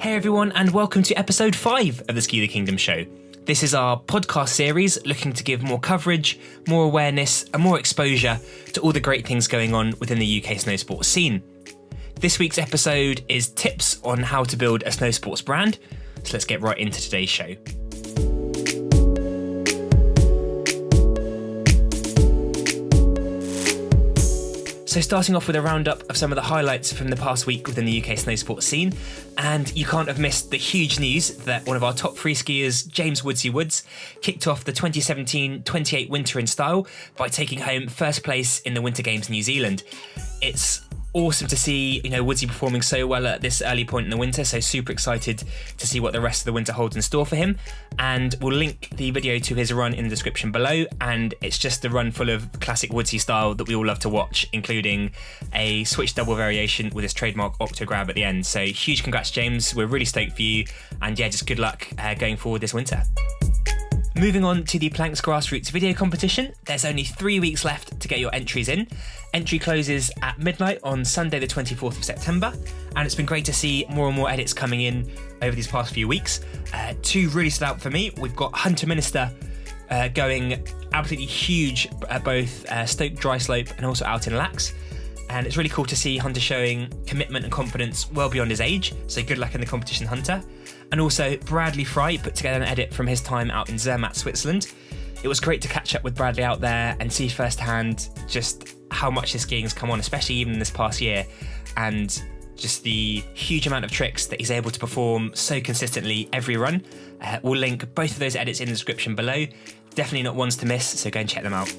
Hey everyone, and welcome to episode 5 of the Ski the Kingdom show. This is our podcast series looking to give more coverage, more awareness and more exposure to all the great things going on within the UK Snowsports scene. This week's episode is tips on how to build a snowsports brand, so let's get right into today's show. So starting off with a roundup of some of the highlights from the past week within the UK Snowsports scene, and you can't have missed the huge news that one of our top free skiers, James Woodsy Woods, kicked off the 2017-28 winter in style by taking home first place in the Winter Games New Zealand. It's awesome to see, Woodsy performing so well at this early point in the winter, so super excited to see what the rest of the winter holds in store for him. And we'll link the video to his run in the description below, and it's just a run full of classic Woodsy style that we all love to watch, including a switch double variation with his trademark octo grab at the end. So huge congrats, James, we're really stoked for you, and yeah, just good luck going forward this winter. Moving on to the Planks Grassroots video competition, there's only 3 weeks left to get your entries in. Entry closes at midnight on Sunday the 24th of September, and it's been great to see more and more edits coming in over these past few weeks. Two really stood out for me. We've got Hunter Minister going absolutely huge at both Stoke Dry Slope and also out in Lax. And it's really cool to see Hunter showing commitment and confidence well beyond his age, so good luck in the competition, Hunter. And also Bradley Fry put together an edit from his time out in Zermatt, Switzerland. It was great to catch up with Bradley out there and see firsthand just how much his skiing has come on, especially even this past year, and just the huge amount of tricks that he's able to perform so consistently every run. We'll link both of those edits in the description below. Definitely not ones to miss, so go and check them out.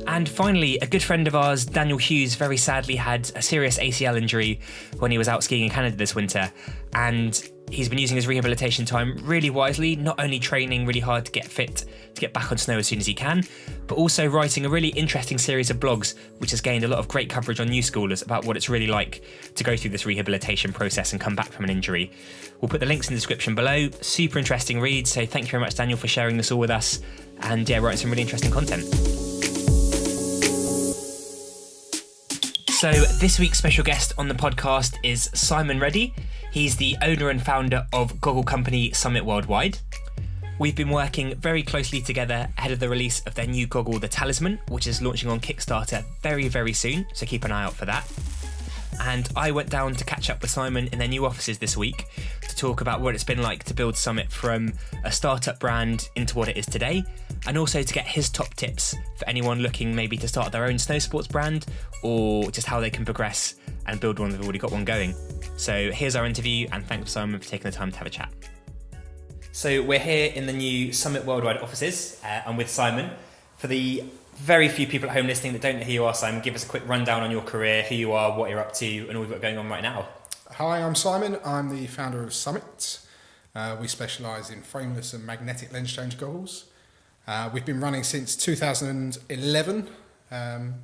And finally, a good friend of ours, Daniel Hughes, very sadly had a serious ACL injury when he was out skiing in Canada this winter. And he's been using his rehabilitation time really wisely, not only training really hard to get fit, to get back on snow as soon as he can, but also writing a really interesting series of blogs, which has gained a lot of great coverage on new schoolers about what it's really like to go through this rehabilitation process and come back from an injury. We'll put the links in the description below. Super interesting read, so thank you very much, Daniel, for sharing this all with us, and yeah, writing some really interesting content. So this week's special guest on the podcast is Simon Reddy. He's the owner and founder of Goggle company Summit Worldwide. We've been working very closely together ahead of the release of their new goggle, the Talisman, which is launching on Kickstarter very, very soon, so keep an eye out for that. And I went down to catch up with Simon in their new offices this week to talk about what it's been like to build Summit from a startup brand into what it is today, and also to get his top tips for anyone looking maybe to start their own snow sports brand, or just how they can progress and build one if they've already got one going. So here's our interview, and thanks Simon for taking the time to have a chat. So we're here in the new Summit Worldwide offices. I'm with Simon. For the very few people at home listening that don't know who you are, Simon, give us a quick rundown on your career, who you are, what you're up to, and all we've got going on right now. Hi, I'm Simon. I'm the founder of Summit. We specialise in frameless and magnetic lens change goggles. We've been running since 2011, and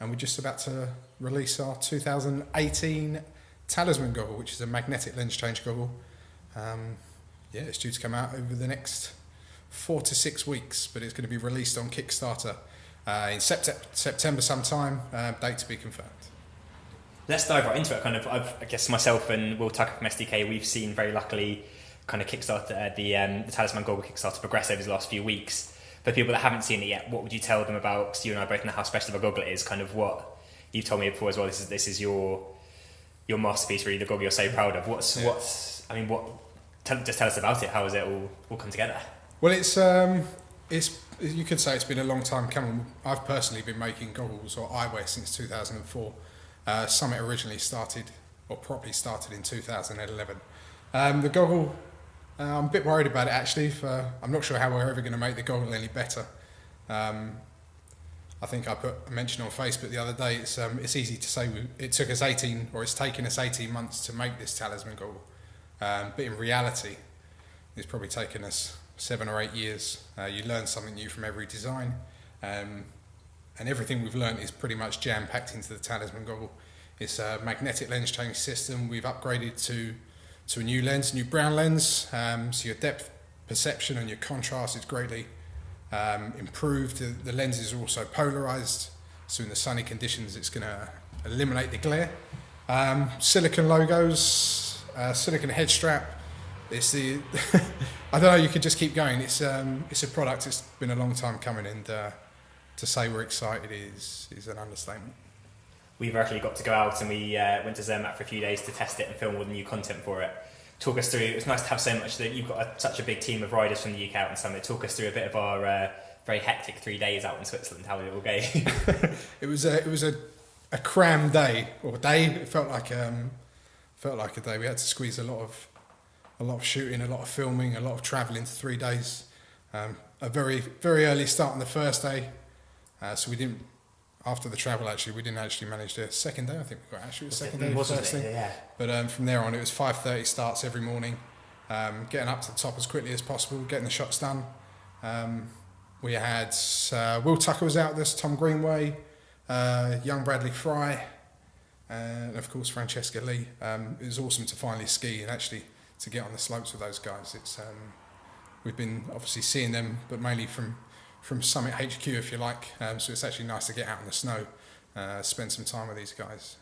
we're just about to release our 2018 Talisman goggle, which is a magnetic lens change goggle. It's due to come out over the next 4 to 6 weeks, but it's going to be released on Kickstarter in September sometime, date to be confirmed. Let's dive right into it. I guess myself and Will Tucker from STK, we've seen very luckily Kickstarter, the Talisman goggle Kickstarter progress over the last few weeks. For people that haven't seen it yet, what would you tell them about, because you and I both know how special of a goggle it is, what you've told me before as well, this is your masterpiece, really, the goggle you're so proud of. Just tell us about it. How has it all come together? Well, it's you could say it's been a long time coming. I've personally been making goggles or eyewear since 2004. Summit originally properly started in 2011. The goggle, I'm a bit worried about it actually. I'm not sure how we're ever going to make the goggle any better. I think I put a mention on Facebook the other day. It's easy to say it's taken us 18 months to make this Talisman goggle, but in reality, it's probably taken us 7 or 8 years. You learn something new from every design, and everything we've learned is pretty much jam-packed into the Talisman goggle. It's a magnetic lens change system. We've upgraded to a new lens, new brown lens, so your depth perception and your contrast is greatly improved. The lens is also polarized, so in the sunny conditions it's going to eliminate the glare. Silicon logos, silicone head strap. It's the I don't know. You could just keep going. It's a product. It's been a long time coming, and to say we're excited is an understatement. We've actually got to go out and we went to Zermatt for a few days to test it and film all the new content for it. Talk us through. It was nice to have so much that you've got such a big team of riders from the UK out in Summit. Talk us through a bit of our very hectic 3 days out in Switzerland. How did it all go? It was a cram day or day. It felt like a day. We had to squeeze a lot of shooting, a lot of filming, a lot of travelling into 3 days. A very very early start on the first day, so we didn't. After the travel, we didn't actually manage the second day. I think we got the second day, the first thing. Yeah. But from there on, it was 5:30 starts every morning, getting up to the top as quickly as possible, getting the shots done. We had Will Tucker was out with us, Tom Greenway, young Bradley Fry, and of course Francesca Lee. It was awesome to finally ski and actually to get on the slopes with those guys. It's we've been obviously seeing them, but mainly from Summit HQ, if you like. So it's actually nice to get out in the snow, spend some time with these guys.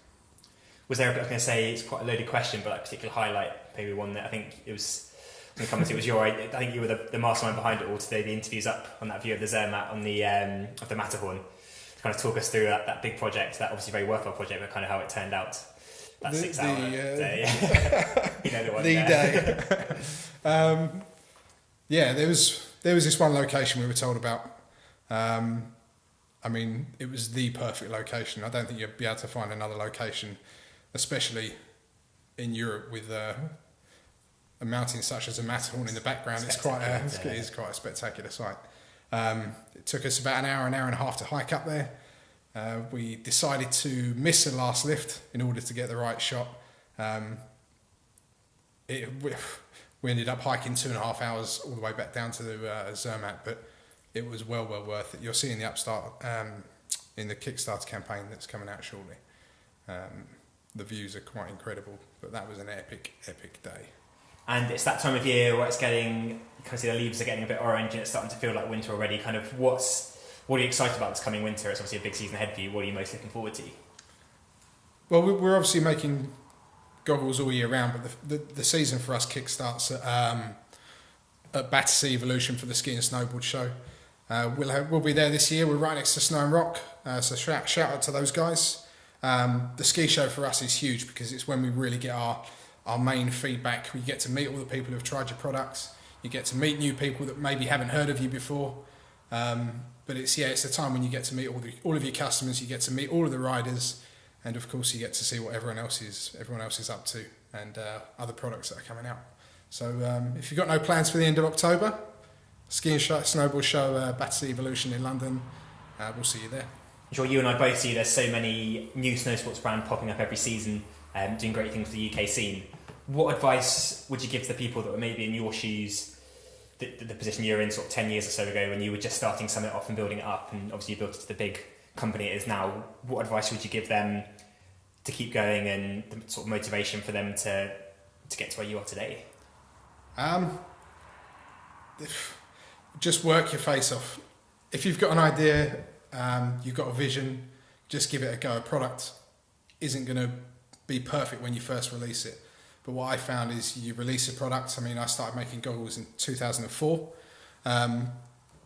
Was there, I was going to say, it's quite a loaded question, but a particular highlight, maybe one that I think it was, in the comments, it was I think you were the mastermind behind it all today, the interviews up on that view of the Zermatt on the of the Matterhorn. To kind of talk us through that big project, that obviously very worthwhile project, but kind of how it turned out. That 6 hour day. You know the one. The day. Yeah, there was this one location we were told about. I mean, it was the perfect location. I don't think you'd be able to find another location, especially in Europe, with a mountain such as a Matterhorn in the background. It's quite a spectacular sight. It took us about an hour and a half to hike up there. We decided to miss the last lift in order to get the right shot. We ended up hiking 2.5 hours all the way back down to the Zermatt, but it was well worth it. You'll see in the Upstart, in the Kickstarter campaign that's coming out shortly. The views are quite incredible, but that was an epic day. And it's that time of year where it's getting, you can see the leaves are getting a bit orange and it's starting to feel like winter already. Kind of what are you excited about this coming winter? It's obviously a big season ahead for you. What are you most looking forward to? Well, we're obviously making goggles all year round, but the season for us kickstarts at Battersea Evolution for the ski and snowboard show. We'll be there this year. We're right next to Snow and Rock, so shout out to those guys. The ski show for us is huge because it's when we really get our main feedback. We get to meet all the people who've tried your products. You get to meet new people that maybe haven't heard of you before. But it's the time when you get to meet all of your customers. You get to meet all of the riders. And of course, you get to see what everyone else is up to, and other products that are coming out. So if you've got no plans for the end of October, ski and snowboard show, Battersea Evolution in London, we'll see you there. I'm sure you and I both see there's so many new snowsports brands popping up every season, doing great things for the UK scene. What advice would you give to the people that were maybe in your shoes, the position you're in sort of 10 years or so ago when you were just starting Summit off and building it up, and obviously you built it to the big company it is now? What advice would you give them to keep going and the sort of motivation for them to get to where you are today? Just work your face off. If you've got an idea, you've got a vision, just give it a go. A product isn't going to be perfect when you first release it. But what I found is you release a product. I mean, I started making goggles in 2004.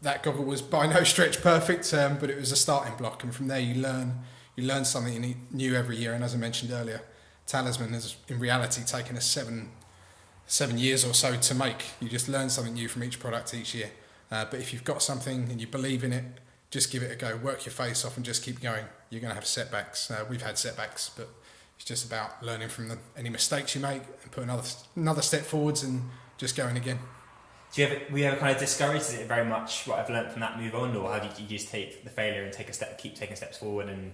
That goggle was by no stretch perfect, but it was a starting block, and from there you learn something new every year. And as I mentioned earlier, Talisman has in reality taken us seven years or so to make. You just learn something new from each product each year. But if you've got something and you believe in it, just give it a go, work your face off and just keep going. You're going to have setbacks. We've had setbacks, but it's just about learning from any mistakes you make and put another step forwards and just going again. Were you ever kind of discouraged? Is it very much what I've learned from that, move on, or how did you just take the failure and keep taking steps forward? And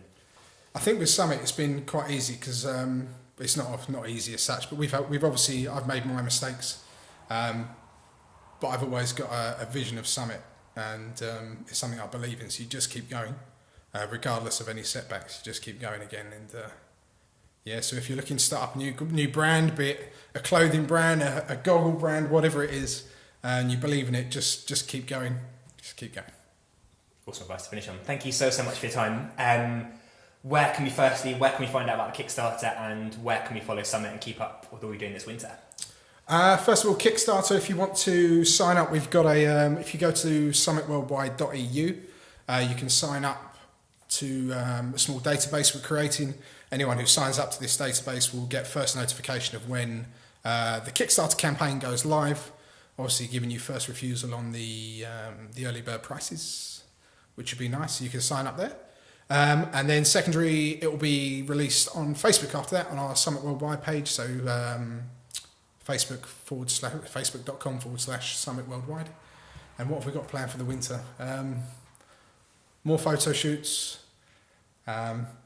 I think with Summit it's been quite easy because it's not easy as such. But I've made my mistakes, but I've always got a vision of Summit, and it's something I believe in. So you just keep going, regardless of any setbacks. You just keep going again, and So if you're looking to start up a new brand, be it a clothing brand, a goggle brand, whatever it is, and you believe in it, just keep going. Just keep going. Awesome advice to finish on. Thank you so much for your time. Where can we find out about the Kickstarter, and where can we follow Summit and keep up with all you're doing this winter? First of all, Kickstarter, if you want to sign up, we've got if you go to summitworldwide.eu, you can sign up to a small database we're creating. Anyone who signs up to this database will get first notification of when the Kickstarter campaign goes live, obviously giving you first refusal on the early bird prices, which would be nice, so you can sign up there. And then secondary, it will be released on Facebook after that, on our Summit Worldwide page, so facebook.com/Summit Worldwide. And what have we got planned for the winter? More photo shoots,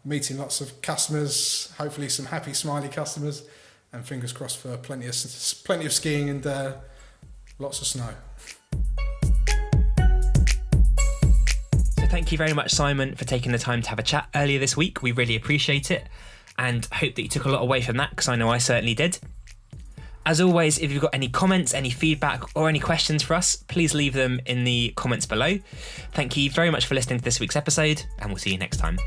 meeting lots of customers, hopefully some happy, smiley customers, and fingers crossed for plenty of skiing and lots of snow. So thank you very much, Simon, for taking the time to have a chat earlier this week. We really appreciate it, and hope that you took a lot away from that, because I know I certainly did. As always, if you've got any comments, any feedback, or any questions for us, please leave them in the comments below. Thank you very much for listening to this week's episode, and we'll see you next time.